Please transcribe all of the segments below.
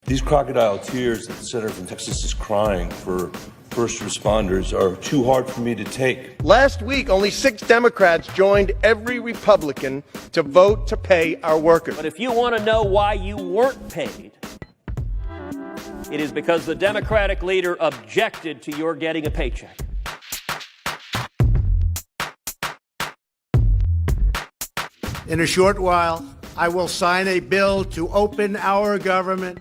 These crocodile tears that the senator from Texas is crying for first responders are too hard for me to take. Last week, only 6 Democrats joined every Republican to vote to pay our workers. But if you want to know why you weren't paid, it is because the Democratic leader objected to your getting a paycheck. In a short while, I will sign a bill to open our government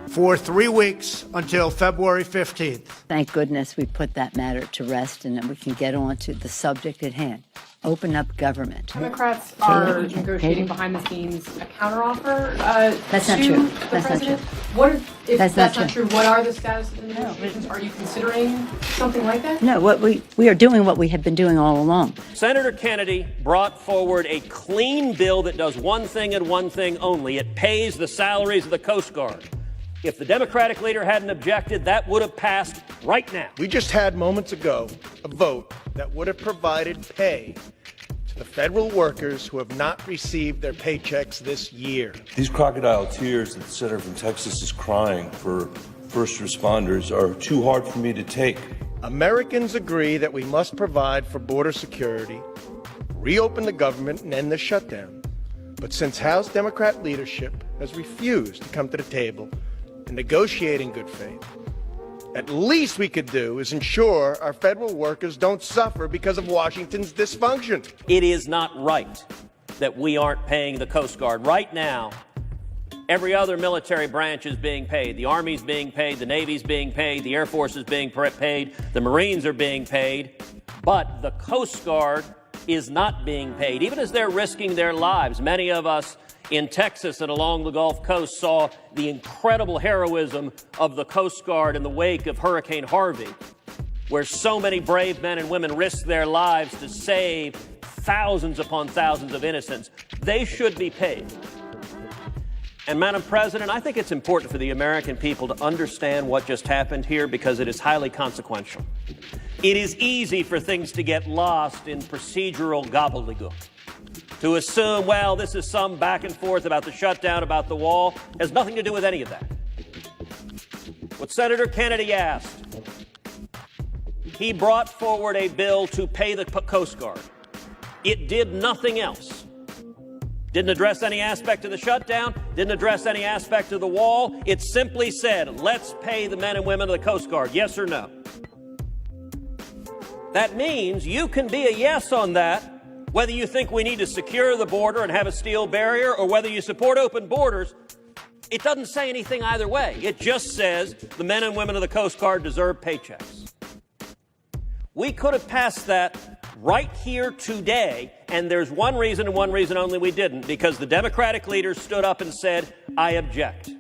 for 3 weeks until February 15th. Thank goodness we put that matter to rest and then we can get on to the subject at hand. Open up government. Democrats are negotiating behind the scenes a counteroffer That's not to true. the That's president. not true. What if That's that's not not true? What are the status of the negotiations? Are you considering something like that? No, what we are doing what we have been doing all along. Senator Kennedy brought forward a clean bill that does one thing and one thing only. It pays the salaries of the Coast Guard. If the Democratic leader hadn't objected, that would have passed right now. We just had moments ago a vote that would have provided pay to the federal workers who have not received their paychecks this year. These crocodile tears that the senator from Texas is crying for first responders are too hard for me to take. Americans agree that we must provide for border security, reopen the government, and end the shutdown. But since House Democrat leadership has refused to come to the table and negotiate in good faith, at least we could do is ensure our federal workers don't suffer because of Washington's dysfunction. It is not right that we aren't paying the Coast Guard. Right now, every other military branch is being paid. The Army's being paid, the Navy's being paid, the Air Force is being paid, the Marines are being paid, but the Coast Guard is not being paid, even as they're risking their lives. Many of us in Texas and along the Gulf Coast saw the incredible heroism of the Coast Guard in the wake of Hurricane Harvey, where so many brave men and women risked their lives to save thousands upon thousands of innocents. They should be paid. And, Madam President, I think it's important for the American people to understand what just happened here because it is highly consequential. It is easy for things to get lost in procedural gobbledygook. To assume, well, this is some back and forth about the shutdown, about the wall, has nothing to do with any of that. What Senator Kennedy asked, he brought forward a bill to pay the Coast Guard. It did nothing else. Didn't address any aspect of the shutdown, didn't address any aspect of the wall. It simply said, let's pay the men and women of the Coast Guard, yes or no. That means you can be a yes on that, whether you think we need to secure the border and have a steel barrier or whether you support open borders. It doesn't say anything either way. It just says the men and women of the Coast Guard deserve paychecks. We could have passed that right here today, and there's one reason and one reason only we didn't, because the Democratic leader stood up and said, I object.